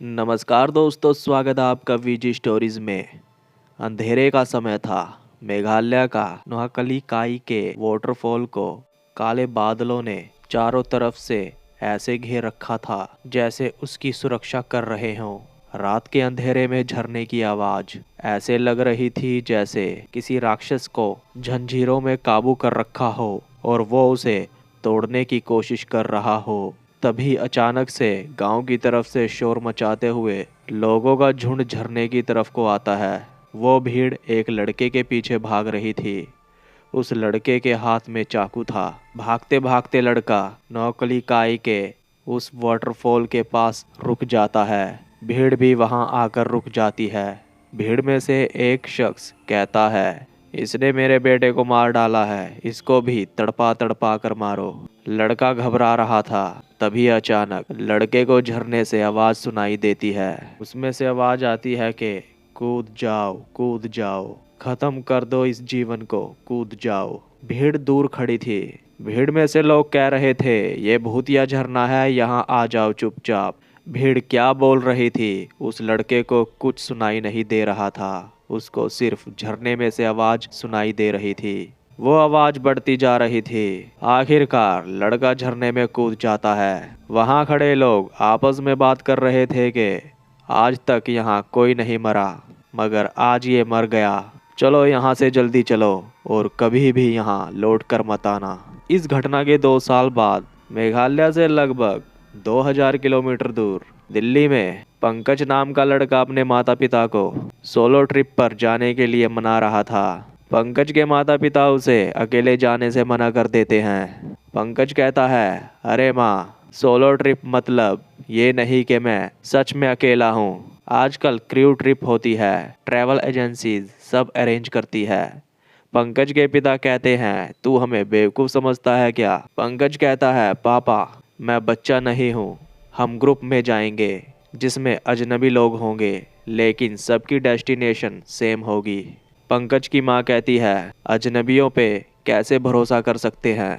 नमस्कार दोस्तों, स्वागत है आपका वीजी स्टोरीज में। अंधेरे का समय था। मेघालय का नोहाकली काई के वाटरफॉल को काले बादलों ने चारों तरफ से ऐसे घेर रखा था जैसे उसकी सुरक्षा कर रहे हों। रात के अंधेरे में झरने की आवाज ऐसे लग रही थी जैसे किसी राक्षस को जंजीरों में काबू कर रखा हो और वो उसे तोड़ने की कोशिश कर रहा हो। तभी अचानक से गांव की तरफ से शोर मचाते हुए लोगों का झुंड झरने की तरफ को आता है। वो भीड़ एक लड़के के पीछे भाग रही थी। उस लड़के के हाथ में चाकू था। भागते भागते लड़का नौकली काई के उस वाटरफॉल के पास रुक जाता है। भीड़ भी वहां आकर रुक जाती है। भीड़ में से एक शख्स कहता है, इसने मेरे बेटे को मार डाला है, इसको भी तड़पा तड़पा कर मारो। लड़का घबरा रहा था। तभी अचानक लड़के को झरने से आवाज सुनाई देती है। उसमें से आवाज आती है कि कूद जाओ, खत्म कर दो इस जीवन को, कूद जाओ। भीड़ दूर खड़ी थी। भीड़ में से लोग कह रहे थे, ये भूतिया झरना है, यहाँ आ जाओ चुपचाप। भीड़ क्या बोल रही थी उस लड़के को कुछ सुनाई नहीं दे रहा था। उसको सिर्फ झरने में से आवाज सुनाई दे रही थी। वो आवाज बढ़ती जा रही थी। आखिरकार लड़का झरने में कूद जाता है। वहां खड़े लोग आपस में बात कर रहे थे कि आज तक यहाँ कोई नहीं मरा, मगर आज ये मर गया। चलो यहाँ से जल्दी चलो और कभी भी यहाँ लौट कर मत आना। इस घटना के 2 साल बाद मेघालय से लगभग 2000 किलोमीटर दूर दिल्ली में पंकज नाम का लड़का अपने माता पिता को सोलो ट्रिप पर जाने के लिए मना रहा था। पंकज के माता पिता उसे अकेले जाने से मना कर देते हैं। पंकज कहता है, अरे माँ, सोलो ट्रिप मतलब ये नहीं कि मैं सच में अकेला हूँ। आजकल क्रू ट्रिप होती है, ट्रैवल एजेंसीज सब अरेंज करती है। पंकज के पिता कहते हैं, तू हमें बेवकूफ़ समझता है क्या? पंकज कहता है, पापा, मैं बच्चा नहीं हूँ। हम ग्रुप में जाएंगे जिसमें अजनबी लोग होंगे, लेकिन सबकी डेस्टिनेशन सेम होगी। पंकज की माँ कहती है, अजनबियों पे कैसे भरोसा कर सकते हैं?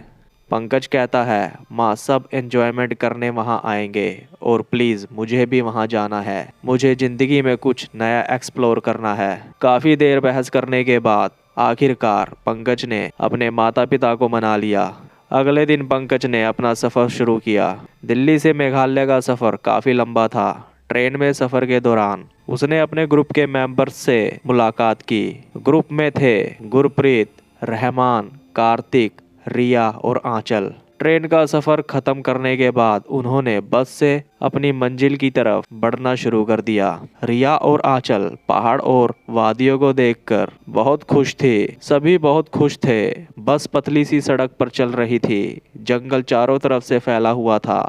पंकज कहता है, माँ, सब एंजॉयमेंट करने वहाँ आएंगे और प्लीज़ मुझे भी वहाँ जाना है। मुझे ज़िंदगी में कुछ नया एक्सप्लोर करना है। काफ़ी देर बहस करने के बाद आखिरकार पंकज ने अपने माता पिता को मना लिया। अगले दिन पंकज ने अपना सफ़र शुरू किया। दिल्ली से मेघालय का सफ़र काफ़ी लंबा था। ट्रेन में सफ़र के दौरान उसने अपने ग्रुप के मेंबर्स से मुलाकात की। ग्रुप में थे गुरप्रीत, रहमान, कार्तिक, रिया और आंचल। ट्रेन का सफ़र ख़त्म करने के बाद उन्होंने बस से अपनी मंजिल की तरफ बढ़ना शुरू कर दिया। रिया और आंचल पहाड़ और वादियों को देखकर बहुत खुश थे। सभी बहुत खुश थे। बस पतली सी सड़क पर चल रही थी। जंगल चारों तरफ से फैला हुआ था।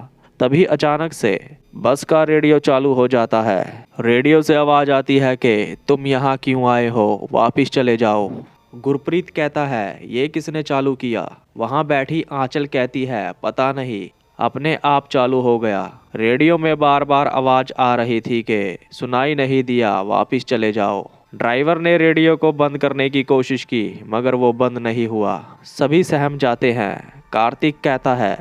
तभी अचानक से बस का रेडियो चालू हो जाता है। रेडियो से आवाज़ आती है कि तुम यहाँ क्यों आए हो, वापिस चले जाओ। गुरप्रीत कहता है, ये किसने चालू किया? वहाँ बैठी आंचल कहती है, पता नहीं, अपने आप चालू हो गया। रेडियो में बार बार आवाज़ आ रही थी कि सुनाई नहीं दिया, वापिस चले जाओ। ड्राइवर ने रेडियो को बंद करने की कोशिश की, मगर वो बंद नहीं हुआ। सभी सहम जाते हैं। कार्तिक कहता है,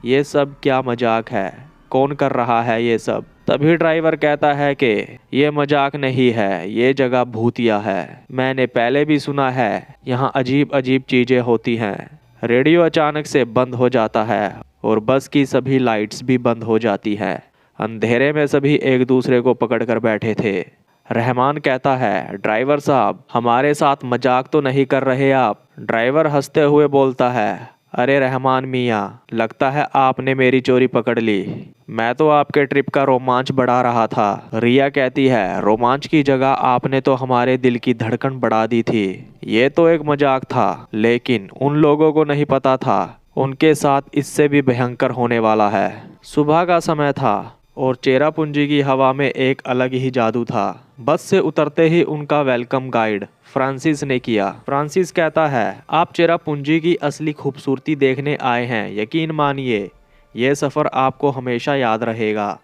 ये सब क्या मजाक है? कौन कर रहा है ये सब? तभी ड्राइवर कहता है कि ये मजाक नहीं है, ये जगह भूतिया है। मैंने पहले भी सुना है, यहाँ अजीब अजीब चीज़ें होती हैं। रेडियो अचानक से बंद हो जाता है और बस की सभी लाइट्स भी बंद हो जाती हैं। अंधेरे में सभी एक दूसरे को पकड़ कर बैठे थे। रहमान कहता है, ड्राइवर साहब, हमारे साथ मजाक तो नहीं कर रहे आप? ड्राइवर हंसते हुए बोलता है, अरे रहमान मियाँ, लगता है आपने मेरी चोरी पकड़ ली। मैं तो आपके ट्रिप का रोमांच बढ़ा रहा था। रिया कहती है, रोमांच की जगह आपने तो हमारे दिल की धड़कन बढ़ा दी थी। ये तो एक मजाक था, लेकिन उन लोगों को नहीं पता था उनके साथ इससे भी भयंकर होने वाला है। सुबह का समय था और चेरापूंजी की हवा में एक अलग ही जादू था। बस से उतरते ही उनका वेलकम गाइड फ्रांसिस ने किया। फ्रांसिस कहता है, आप चेरापूंजी की असली खूबसूरती देखने आए हैं। यकीन मानिए, ये सफ़र आपको हमेशा याद रहेगा।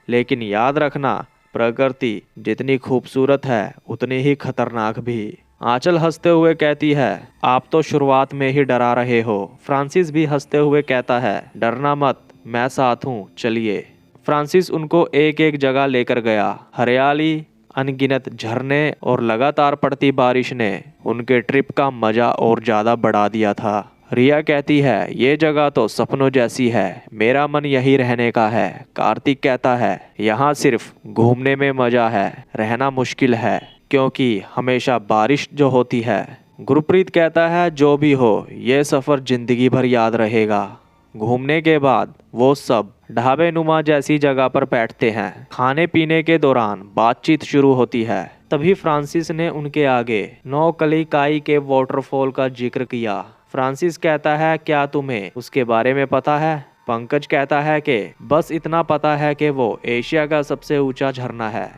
लेकिन याद रखना, प्रकृति जितनी खूबसूरत है उतनी ही खतरनाक भी। आंचल हंसते हुए कहती है, आप तो शुरुआत में ही डरा रहे हो। फ्रांसिस भी हंसते हुए कहता है, डरना मत, मैं साथ हूँ, चलिए। फ्रांसिस उनको एक एक जगह लेकर गया। हरियाली, अनगिनत झरने और लगातार पड़ती बारिश ने उनके ट्रिप का मजा और ज़्यादा बढ़ा दिया था। रिया कहती है, ये जगह तो सपनों जैसी है, मेरा मन यही रहने का है। कार्तिक कहता है, यहाँ सिर्फ घूमने में मजा है, रहना मुश्किल है क्योंकि हमेशा बारिश जो होती है। गुरप्रीत कहता है, जो भी हो, ये सफ़र जिंदगी भर याद रहेगा। घूमने के बाद वो सब ढाबे नुमा जैसी जगह पर बैठते हैं। खाने पीने के दौरान बातचीत शुरू होती है। तभी फ्रांसिस ने उनके आगे नौकली काई के वाटरफॉल का जिक्र किया। फ्रांसिस कहता है, क्या तुम्हें उसके बारे में पता है? पंकज कहता है कि बस इतना पता है कि वो एशिया का सबसे ऊंचा झरना है।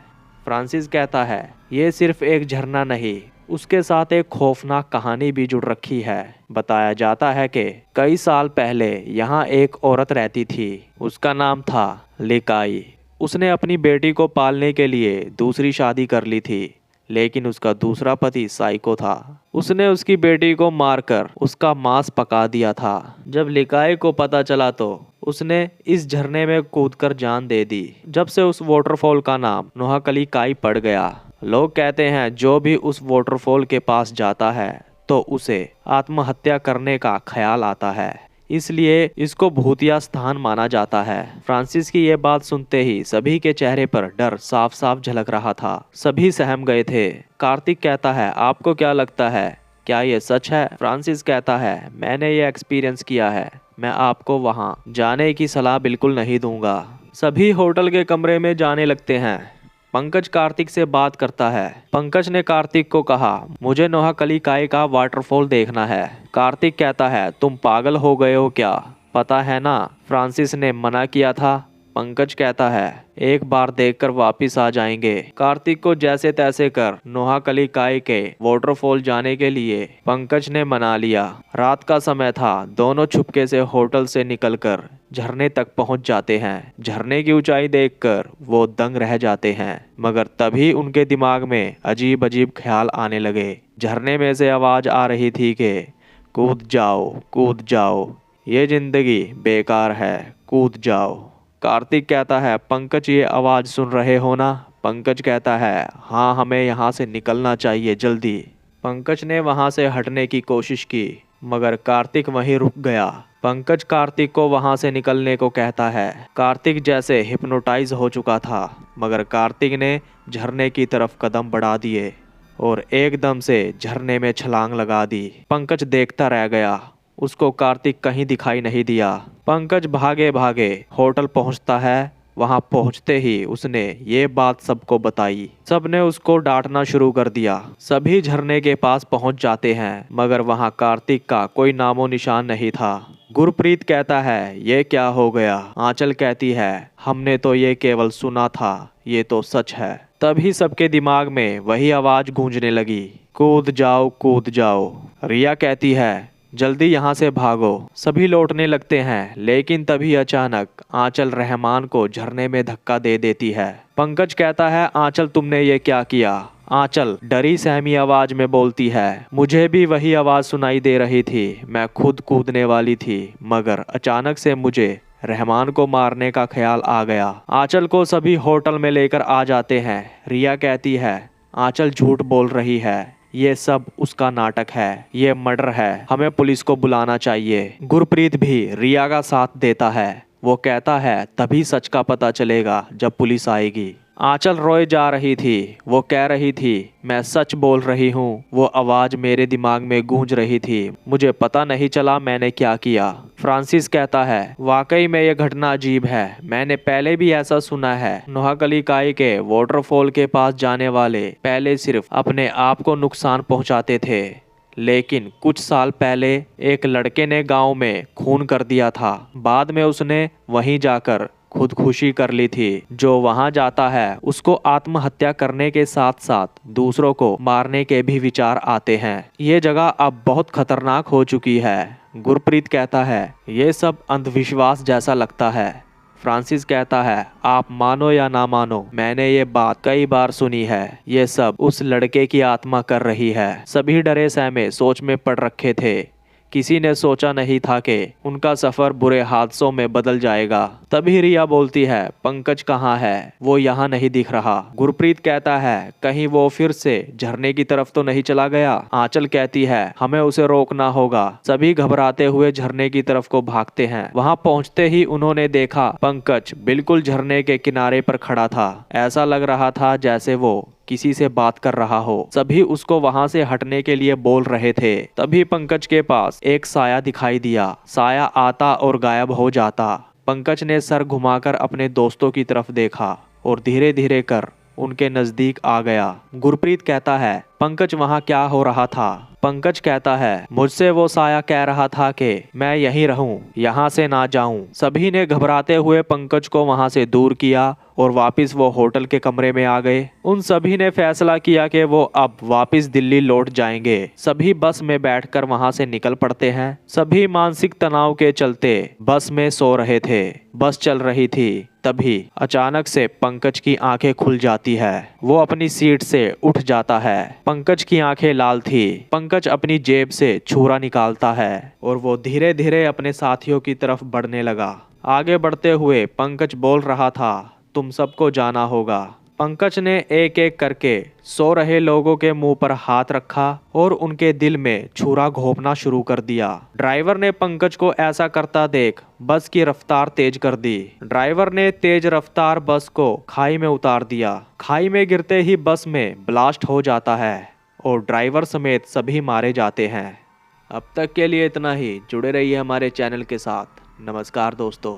फ्रांसिस कहता है, ये सिर्फ एक झरना नहीं, उसके साथ एक खौफनाक कहानी भी जुड़ रखी है। बताया जाता है कि कई साल पहले यहाँ एक औरत रहती थी। उसका नाम था लिकाई। उसने अपनी बेटी को पालने के लिए दूसरी शादी कर ली थी, लेकिन उसका दूसरा पति साइको था। उसने उसकी बेटी को मारकर उसका मांस पका दिया था। जब लिकाई को पता चला तो उसने इस झरने में कूदकर जान दे दी। जब से उस वाटरफॉल का नाम नोहाकली काई पड़ गया। लोग कहते हैं, जो भी उस वाटरफॉल के पास जाता है तो उसे आत्महत्या करने का ख्याल आता है, इसलिए इसको भूतिया स्थान माना जाता है। फ्रांसिस की ये बात सुनते ही सभी के चेहरे पर डर साफ साफ झलक रहा था। सभी सहम गए थे। कार्तिक कहता है, आपको क्या लगता है, क्या ये सच है? फ्रांसिस कहता है, मैंने ये एक्सपीरियंस किया है, मैं आपको वहाँ जाने की सलाह बिल्कुल नहीं दूंगा। सभी होटल के कमरे में जाने लगते हैं। पंकज कार्तिक से बात करता है। पंकज ने कार्तिक को कहा, मुझे नोहाकली काई का वाटरफॉल देखना है। कार्तिक कहता है, तुम पागल हो गए हो क्या? पता है ना, फ्रांसिस ने मना किया था। पंकज कहता है, एक बार देखकर वापिस आ जाएंगे। कार्तिक को जैसे तैसे कर नोहाकली काई के वाटरफॉल जाने के लिए पंकज ने मना लिया। रात का समय था। दोनों छुपके से होटल से निकलकर झरने तक पहुंच जाते हैं। झरने की ऊंचाई देखकर वो दंग रह जाते हैं, मगर तभी उनके दिमाग में अजीब अजीब ख्याल आने लगे। झरने में से आवाज आ रही थी कि कूद जाओ, कूद जाओ, ये जिंदगी बेकार है, कूद जाओ। कार्तिक कहता है, पंकज ये आवाज़ सुन रहे हो ना? पंकज कहता है, हाँ, हमें यहाँ से निकलना चाहिए जल्दी। पंकज ने वहाँ से हटने की कोशिश की, मगर कार्तिक वहीं रुक गया। पंकज कार्तिक को वहाँ से निकलने को कहता है। कार्तिक जैसे हिप्नोटाइज हो चुका था, मगर कार्तिक ने झरने की तरफ कदम बढ़ा दिए और एकदम से झरने में छलांग लगा दी। पंकज देखता रह गया। उसको कार्तिक कहीं दिखाई नहीं दिया। पंकज भागे भागे होटल पहुंचता है। वहां पहुंचते ही उसने ये बात सबको बताई। सबने उसको डांटना शुरू कर दिया। सभी झरने के पास पहुंच जाते हैं, मगर वहां कार्तिक का कोई नामो निशान नहीं था। गुरप्रीत कहता है, ये क्या हो गया? आंचल कहती है, हमने तो ये केवल सुना था, ये तो सच है। तभी सबके दिमाग में वही आवाज गूंजने लगी, कूद जाओ, कूद जाओ। रिया कहती है, जल्दी यहाँ से भागो। सभी लौटने लगते हैं, लेकिन तभी अचानक आंचल रहमान को झरने में धक्का दे देती है। पंकज कहता है, आंचल तुमने ये क्या किया? आंचल डरी सहमी आवाज में बोलती है, मुझे भी वही आवाज सुनाई दे रही थी, मैं खुद कूदने वाली थी, मगर अचानक से मुझे रहमान को मारने का ख्याल आ गया। आंचल को सभी होटल में लेकर आ जाते हैं। रिया कहती है, आंचल झूठ बोल रही है, ये सब उसका नाटक है, ये मर्डर है, हमें पुलिस को बुलाना चाहिए। गुरप्रीत भी रिया का साथ देता है। वो कहता है, तभी सच का पता चलेगा जब पुलिस आएगी। आंचल रोए जा रही थी। वो कह रही थी, मैं सच बोल रही हूँ, वो आवाज़ मेरे दिमाग में गूंज रही थी, मुझे पता नहीं चला मैंने क्या किया। फ्रांसिस कहता है, वाकई में ये घटना अजीब है, मैंने पहले भी ऐसा सुना है। नोहाकली काई के वाटरफॉल के पास जाने वाले पहले सिर्फ अपने आप को नुकसान पहुँचाते थे, लेकिन कुछ साल पहले एक लड़के ने गाँव में खून कर दिया था। बाद में उसने वहीं जाकर खुदकुशी कर ली थी। जो वहां जाता है उसको आत्महत्या करने के साथ साथ दूसरों को मारने के भी विचार आते हैं। ये जगह अब बहुत खतरनाक हो चुकी है। गुरप्रीत कहता है, ये सब अंधविश्वास जैसा लगता है। फ्रांसिस कहता है, आप मानो या ना मानो, मैंने ये बात कई बार सुनी है। ये सब उस लड़के की आत्मा कर रही है। सभी डरे सहमे सोच में पड़ रखे थे। किसी ने सोचा नहीं था कि उनका सफर बुरे हादसों में बदल जाएगा। तभी रिया बोलती है, पंकज कहाँ है? वो यहाँ नहीं दिख रहा। गुरप्रीत कहता है, कहीं वो फिर से झरने की तरफ तो नहीं चला गया। आंचल कहती है, हमें उसे रोकना होगा। सभी घबराते हुए झरने की तरफ को भागते हैं। वहां पहुंचते ही उन्होंने देखा पंकज बिल्कुल झरने के किनारे पर खड़ा था। ऐसा लग रहा था जैसे वो किसी से बात कर रहा हो। सभी उसको वहां से हटने के लिए बोल रहे थे। तभी पंकज के पास एक साया दिखाई दिया। साया आता और गायब हो जाता। पंकज ने सर घुमाकर अपने दोस्तों की तरफ देखा और धीरे धीरे कर उनके नजदीक आ गया। गुरप्रीत कहता है, पंकज वहां क्या हो रहा था? पंकज कहता है, मुझसे वो साया कह रहा था कि मैं यहीं रहूं, यहाँ से ना जाऊं। सभी ने घबराते हुए पंकज को वहां से दूर किया और वापस वो होटल के कमरे में आ गए। उन सभी ने फैसला किया कि वो अब वापस दिल्ली लौट जाएंगे। सभी बस में बैठकर वहां से निकल पड़ते हैं। सभी मानसिक तनाव के चलते बस में सो रहे थे। बस चल रही थी। तभी अचानक से पंकज की आंखें खुल जाती है। वो अपनी सीट से उठ जाता है। पंकज की आंखें लाल थी। पंकज अपनी जेब से छुरा निकालता है और वो धीरे धीरे अपने साथियों की तरफ बढ़ने लगा। आगे बढ़ते हुए पंकज बोल रहा था, तुम सबको जाना होगा। पंकज ने एक एक करके सो रहे लोगों के मुंह पर हाथ रखा और उनके दिल में छुरा घोंपना शुरू कर दिया। ड्राइवर ने पंकज को ऐसा करता देख बस की रफ्तार तेज कर दी। ड्राइवर ने तेज रफ्तार बस को खाई में उतार दिया। खाई में गिरते ही बस में ब्लास्ट हो जाता है और ड्राइवर समेत सभी मारे जाते हैं। अब तक के लिए इतना ही। जुड़े रहिए हमारे चैनल के साथ। नमस्कार दोस्तों।